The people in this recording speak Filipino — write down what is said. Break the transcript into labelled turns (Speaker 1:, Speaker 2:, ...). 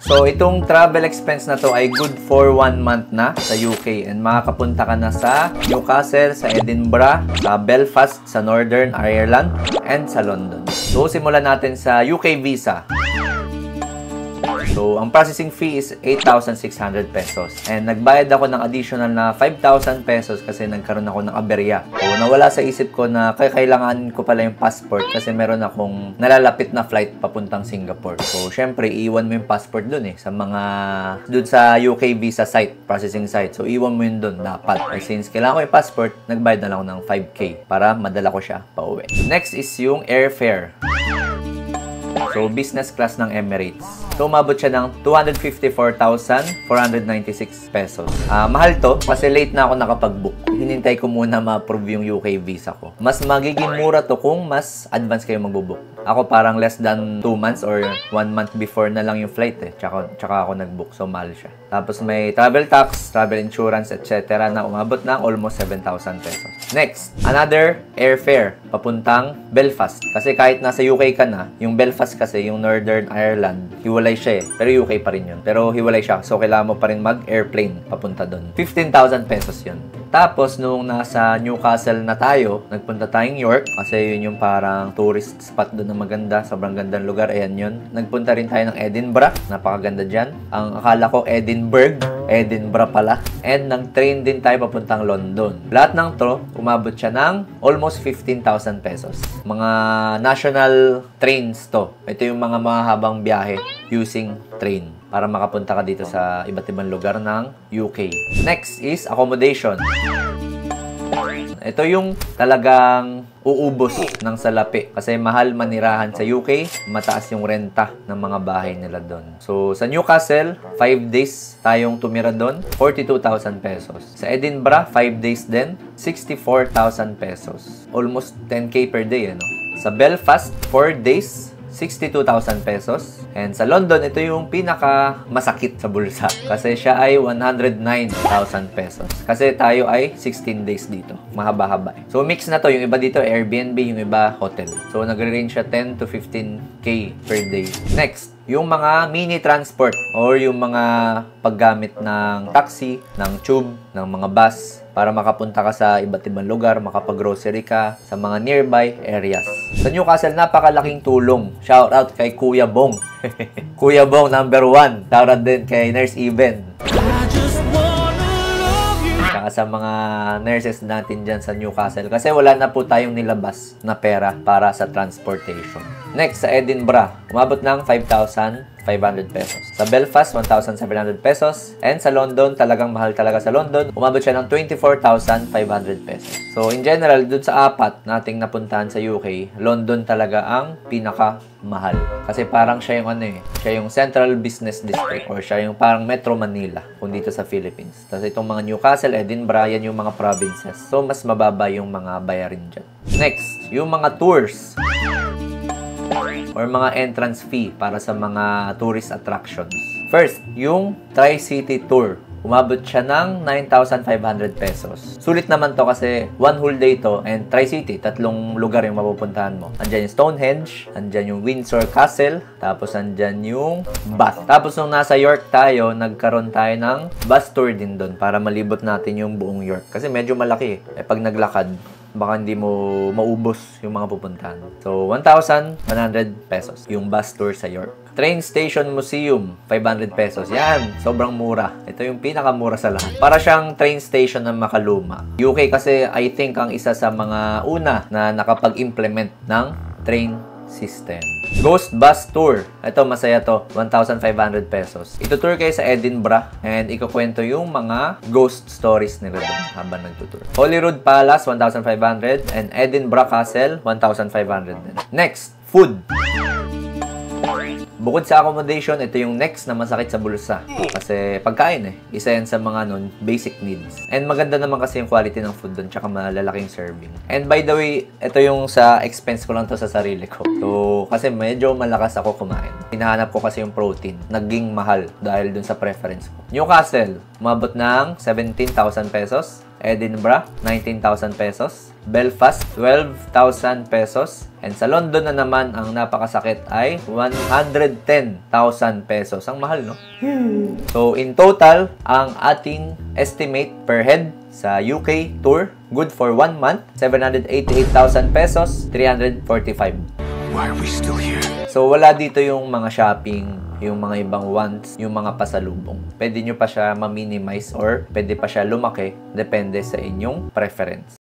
Speaker 1: So, itong travel expense na to ay good for 1 month na sa UK. And makakapunta ka na sa Newcastle, sa Edinburgh, sa Belfast, sa Northern Ireland, and sa London. So, simulan natin sa UK visa. So, ang processing fee is 8,600 pesos. And nagbayad ako ng additional na 5,000 pesos kasi nagkaroon ako ng aberya. So, nawala sa isip ko na kailangan ko pala yung passport kasi meron akong nalalapit na flight papuntang Singapore. So, syempre, iwan mo yung passport dun sa dun sa UK visa site, processing site. So, iwan mo yun dun, dapat. And since kailangan ko yung passport, nagbayad na lang ako ng 5K para madala ko siya pa uwi. Next is yung airfare. So, business class ng Emirates. So, umabot siya ng 254,496 pesos. Mahal to kasi late na ako nakapag-book. Hinintay ko muna ma-approve yung UK visa ko. Mas magiging mura to kung mas advance kayo mag-book. Ako parang less than 2 months or 1 month before na lang yung flight Tsaka ako nag-book. So, mahal siya. Tapos may travel tax, travel insurance, etc. na umabot ng almost 7,000 pesos. Next, another airfare papuntang Belfast. Kasi kahit nasa UK ka na, yung Belfast kasi, yung Northern Ireland, hiwalay siya Pero UK pa rin yun. Pero hiwalay siya. So, kailangan mo pa rin mag-airplane papunta doon. 15,000 pesos yun. Tapos, nung nasa Newcastle na tayo, nagpunta tayong York. Kasi yun yung parang tourist spot doon na maganda. Sobrang gandang lugar. Ayan yun. Nagpunta rin tayo ng Edinburgh. Napakaganda dyan. Ang akala ko Edinburgh pala. And nag-train din tayo papuntang London. Lahat ng to, umabot siya ng almost 15,000 pesos. Mga national trains to. Ito yung mga mahabang biyahe using train para makapunta ka dito sa iba't ibang lugar ng UK. Next is accommodation. Ito yung talagang uubos ng salapi kasi mahal manirahan sa UK, mataas yung renta ng mga bahay nila doon. So, sa Newcastle, 5 days tayong tumira doon, 42,000 pesos. Sa Edinburgh, 5 days din, 64,000 pesos. Almost 10K per day, Sa Belfast, 4 days, 62,000 pesos. And sa London, ito yung pinaka masakit sa bulsa. Kasi siya ay 109,000 pesos. Kasi tayo ay 16 days dito. Mahaba-haba. So, mix na to. Yung iba dito, Airbnb. Yung iba, hotel. So, nagre-range siya 10 to 15K per day. Next, yung mga mini transport or yung mga paggamit ng taxi, ng tube, ng mga bus para makapunta ka sa iba't ibang lugar, makapag-grocery ka sa mga nearby areas. Sa Newcastle, napakalaking tulong. Shout out kay Kuya Bong. Kuya Bong, number 1. Shout out din kay Nurse Even. Saka sa mga nurses natin dyan sa Newcastle. Kasi wala na po tayong nilabas na pera para sa transportation. Next, sa Edinburgh, umabot ng 5,500 pesos. Sa Belfast, 1,700 pesos. And sa London, talagang mahal talaga sa London. Umabot siya ng 24,500 pesos. So, in general, dun sa apat nating napuntahan sa UK, London talaga ang pinakamahal. Kasi parang siya yung siya yung Central Business District or siya yung parang Metro Manila kung dito sa Philippines. Tapos itong mga Newcastle, Edinburgh, yan yung mga provinces. So, mas mababa yung mga bayarin dyan. Next, yung mga tours or mga entrance fee para sa mga tourist attractions. First, yung Tri-City Tour. Umabot siya ng 9,500 pesos. Sulit naman to kasi 1 whole day to and Tri-City, 3 lugar yung mapupuntahan mo. Andyan yung Stonehenge, andyan yung Windsor Castle, tapos andyan yung Bath. Tapos nung nasa York tayo, nagkaroon tayo ng bus tour din doon para malibot natin yung buong York. Kasi medyo malaki. Pag naglakad, baka hindi mo maubos yung mga pupuntahan. So, 1,100 pesos yung bus tour sa York. Train Station Museum, 500 pesos. Yan, sobrang mura. Ito yung pinakamura sa lahat. Para siyang train station ng makaluma. UK kasi, I think, ang isa sa mga una na nakapag-implement ng train system. Ghost Bus Tour. Ito, masaya to. 1,500 pesos. Itutour kayo sa Edinburgh and ikukwento yung mga ghost stories nila doon habang nagtutour. Holyrood Palace, 1,500 and Edinburgh Castle, 1,500 din. Next, food. Bukod sa accommodation, ito yung next na masakit sa bulsa. Kasi pagkain isa yan sa mga basic needs. And maganda naman kasi yung quality ng food doon, tsaka malalaking serving. And by the way, ito yung sa expense ko lang to sa sarili ko. So, kasi medyo malakas ako kumain. Hinahanap ko kasi yung protein. Naging mahal dahil dun sa preference ko. Newcastle, umabot ng 17,000 pesos. Edinburgh, 19,000 pesos. Belfast, 12,000 pesos. And sa London na naman, ang napakasakit ay 110,000 pesos. Ang mahal, no? So, in total, ang ating estimate per head sa UK tour, good for 1 month, 788,000 pesos, 345.
Speaker 2: Why are we still here?
Speaker 1: So, wala dito yung mga shopping, yung mga ibang wants, yung mga pasalubong. Pwede nyo pa siya ma-minimize or pwede pa siya lumaki, depende sa inyong preference.